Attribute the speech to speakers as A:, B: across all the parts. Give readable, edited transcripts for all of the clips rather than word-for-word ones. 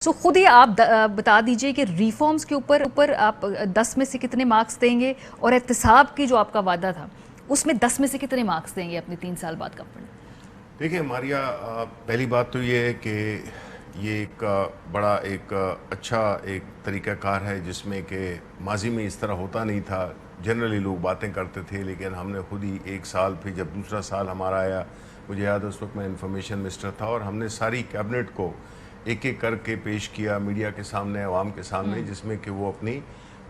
A: سو خود ہی آپ بتا دیجئے کہ ریفارمز کے اوپر آپ 10 میں سے کتنے مارکس دیں گے، اور احتساب کی جو آپ کا وعدہ تھا اس میں 10 میں سے کتنے مارکس دیں گے اپنے 3 سال بعد گورنمنٹ؟
B: دیکھیں ماریا، پہلی بات تو یہ ہے کہ یہ ایک بڑا ایک اچھا ایک طریقہ کار ہے جس میں کہ ماضی میں اس طرح ہوتا نہیں تھا. جنرلی لوگ باتیں کرتے تھے، لیکن ہم نے خود ہی ایک سال پھر جب دوسرا سال ہمارا آیا، مجھے یاد ہے اس وقت میں انفارمیشن منسٹر تھا، اور ہم نے ساری کیبنٹ کو ایک ایک کر کے پیش کیا میڈیا کے سامنے، عوام کے سامنے، جس میں کہ وہ اپنی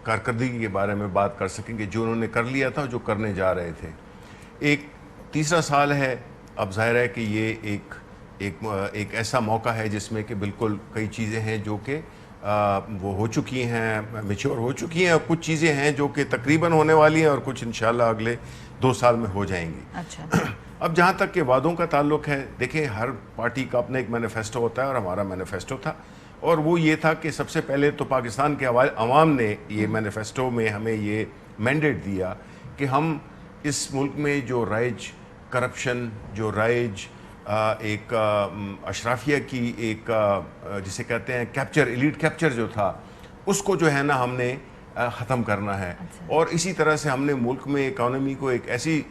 B: کارکردگی کے بارے میں بات کر سکیں کہ جو انہوں نے کر لیا تھا، جو کرنے جا رہے تھے. ایک تیسرا سال ہے. اب ظاہر ہے کہ یہ ایک ایسا موقع ہے جس میں کہ بالکل کئی چیزیں ہیں جو کہ وہ ہو چکی ہیں، میچور ہو چکی ہیں، اور کچھ چیزیں ہیں جو کہ تقریباً ہونے والی ہیں، اور کچھ انشاءاللہ اگلے 2 سال میں ہو جائیں گی.
A: اچھا،
B: اب جہاں تک کہ وعدوں کا تعلق ہے، دیکھیں ہر پارٹی کا اپنا ایک مینیفیسٹو ہوتا ہے، اور ہمارا مینیفیسٹو تھا، اور وہ یہ تھا کہ سب سے پہلے تو پاکستان کے عوام نے یہ مینیفیسٹو میں ہمیں یہ مینڈیٹ دیا کہ ہم اس ملک میں جو رائج کرپشن، جو رائج ایک اشرافیہ کی ایک جسے کہتے ہیں کیپچر، ایلیٹ کیپچر جو تھا، اس کو جو ہے نا ہم نے ختم کرنا ہے. اور اسی طرح سے ہم نے ملک میں اکانومی کو ایک ایسی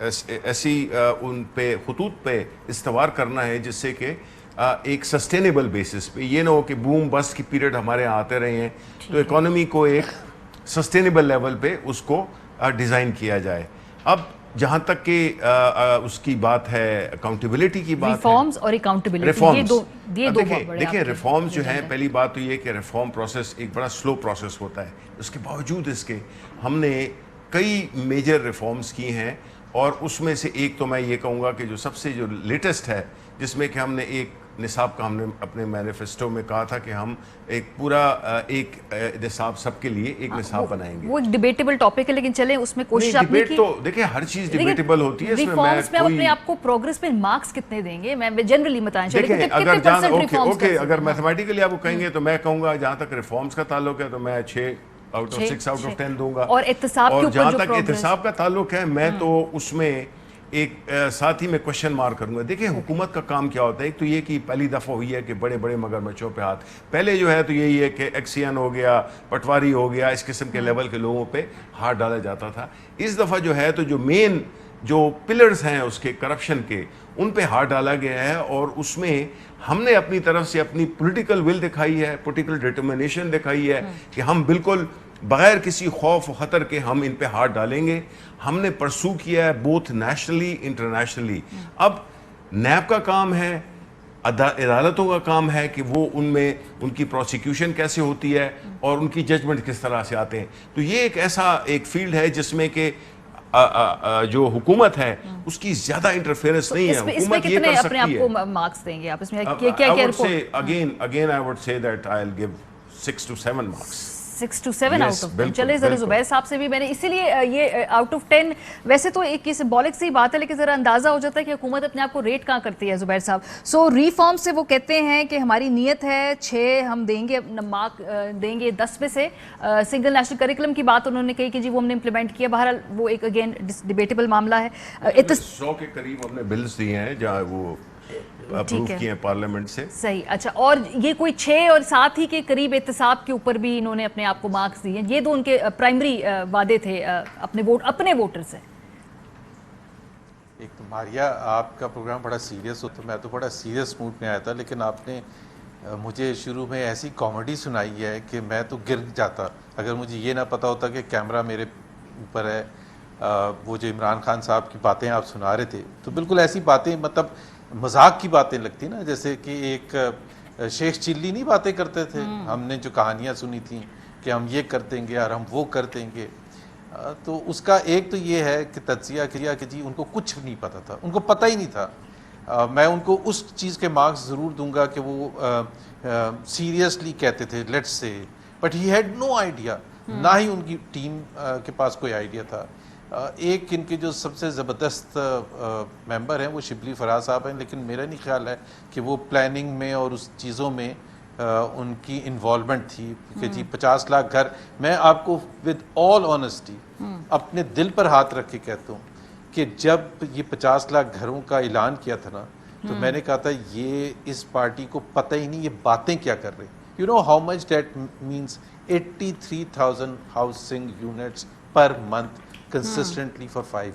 B: ان پہ خطوط پہ استوار کرنا ہے جس سے کہ ایک سسٹینیبل بیسس پہ یہ نہ ہو کہ بوم بس کی پیریڈ ہمارے یہاں آتے رہے ہیں. تو اکانومی کو ایک سسٹینیبل لیول پہ اس کو ڈیزائن کیا جائے. اب جہاں تک کہ اس کی بات ہے، اکاؤنٹیبلٹی کی بات ہے،
A: ریفارمز اور اکاؤنٹیبلٹی، یہ دو
B: دیکھیں ریفارمز جو ہیں، پہلی بات تو یہ کہ ریفارم پروسیس ایک بڑا سلو پروسیس ہوتا ہے. اس کے باوجود اس کے ہم نے کئی میجر ریفارمز کی ہیں، اور اس میں سے ایک تو میں یہ کہوں گا کہ جو سب سے جو لیٹسٹ ہے، جس میں کہ ہم نے ایک نصاب کا ہم نے اپنے مینیفیسٹو میں کہا تھا کہ ہم ایک پورا ایک نصاب سب کے لیے ایک نصاب بنائیں گے.
A: وہ ایک ڈیبیٹیبل ٹاپک ہے، لیکن چلیں اس میں کوشش آپ نے کی.
B: تو دیکھیں ہر چیز ڈیبیٹیبل ہوتی ہے.
A: ریفارمز میں اپنے آپ کو پروگریس پہ مارکس کتنے دیں گے؟ میں جنرلی بتائیں چاہیے
B: دیکھیں اگر میتھمیٹیکلی آپ کو کہیں گے تو میں کہوں گا جہاں تک ریفارمز کا تعلق ہے تو میں 6 آؤٹ آف 10 دوں گا.
A: اور احتساب کے اوپر
B: جہاں تک احتساب کا تعلق ہے، میں تو اس میں ایک ساتھ ہی میں کوشچن مارک کروں گا. دیکھیں حکومت کا کام کیا ہوتا ہے. ایک تو یہ کہ پہلی دفعہ ہوئی ہے کہ بڑے بڑے مگرمچھوں پہ ہاتھ، پہلے جو ہے تو یہی ہے کہ ایکسین ہو گیا، پٹواری ہو گیا، اس قسم کے لیول کے لوگوں پہ ہاتھ ڈالا جاتا تھا. اس دفعہ جو ہے تو جو مین جو پلرز ہیں اس کے کرپشن کے، ان پہ ہاتھ ڈالا گیا ہے، اور اس میں ہم نے اپنی طرف سے اپنی پولیٹیکل ول دکھائی ہے، پولیٹیکل ڈٹرمنیشن دکھائی ہے کہ ہم بالکل بغیر کسی خوف و خطر کے ہم ان پہ ہاتھ ڈالیں گے. ہم نے پرسو کیا ہے بوتھ نیشنلی انٹرنیشنلی. اب نیب کا کام ہے، عدالتوں کا کام ہے کہ وہ ان میں ان کی پروسیکیوشن کیسے ہوتی ہے اور ان کی ججمنٹ کس طرح سے آتے ہیں. تو یہ ایک ایسا ایک فیلڈ ہے جس میں کہ جو حکومت ہے اس کی زیادہ انٹرفیئرنس نہیں ہے. حکومت یہ کر سکتی ہے.
A: اپنے آپ کو مارکس دیں گے آپ اس میں کیا
B: again I would say that I'll give 6 to 7 marks.
A: 6 to 7 out of 10. چلے ذرا زبیر صاحب سے بھی میں نے اسی لیے یہ آؤٹ آف 10 ویسے تو ایک سمبولک سی بات ہے، لیکن ذرا اندازہ ہو جاتا ہے کہ حکومت اپنے آپ کو ریٹ کہاں کرتی ہے. زبیر صاحب، سو ریفارم سے وہ کہتے ہیں کہ ہماری نیت ہے 6 ہم دیں گے، مارک دیں گے 10 میں سے. سنگل نیشنل کریکولم کی بات انہوں نے کہی کہ جی وہ ہم نے امپلیمنٹ کیا. بہرحال وہ ایک اگین ڈیبیٹیبل معاملہ ہے.
B: 100 کے قریب ہم نے بلز دیے ہیں جہاں وہ اپروو کیے ہیں پارلیمنٹ سے.
A: صحیح. اچھا، اور یہ کوئی 6 اور 7 ہی کے قریب احتساب کے اوپر بھی انہوں نے اپنے آپ کو مارکس دیے ہیں. یہ دو ان کے پرائمری وعدے تھے اپنے ووٹر سے.
C: ایک تو ماریا، آپ کا پروگرام بڑا سیریس ہوتا، میں تو بڑا سیریس موڈ میں آیا تھا، لیکن آپ نے مجھے شروع میں ایسی کامیڈی سنائی ہے کہ میں تو گر جاتا. اگر مجھے یہ نہ پتا ہوتا کہ کیمرہ میرے اوپر ہے. وہ جو عمران خان صاحب کی باتیں آپ سنا رہے تھے تو بالکل ایسی باتیں، مطلب مذاق کی باتیں لگتی نا، جیسے کہ ایک شیخ چلی نہیں باتیں کرتے تھے. ہم نے جو کہانیاں سنی تھیں کہ ہم یہ کر دیں گے اور ہم وہ کر دیں گے. تو اس کا ایک تو یہ ہے کہ تجزیہ کیا کہ جی ان کو کچھ نہیں پتا تھا، ان کو پتہ ہی نہیں تھا. میں ان کو اس چیز کے مارکس ضرور دوں گا کہ وہ سیریسلی کہتے تھے let's say, but he had no idea. نہ ہی ان کی ٹیم کے پاس کوئی آئیڈیا تھا. ایک ان کے جو سب سے زبردست ممبر ہیں وہ شبلی فراز صاحب ہیں، لیکن میرا نہیں خیال ہے کہ وہ پلاننگ میں اور اس چیزوں میں ان کی انوالومنٹ تھی کہ جی 50 لاکھ گھر. میں آپ کو ود آل آنیسٹی اپنے دل پر ہاتھ رکھ کے کہتا ہوں کہ جب یہ 50 لاکھ گھروں کا اعلان کیا تھا نا، تو میں نے کہا تھا یہ اس پارٹی کو پتہ ہی نہیں یہ باتیں کیا کر رہے. You know how much that means? 83,000 housing units per month consistently for 5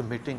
C: committing?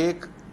C: 1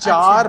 C: 4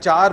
C: 4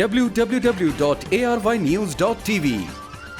D: www.arvnews.tv.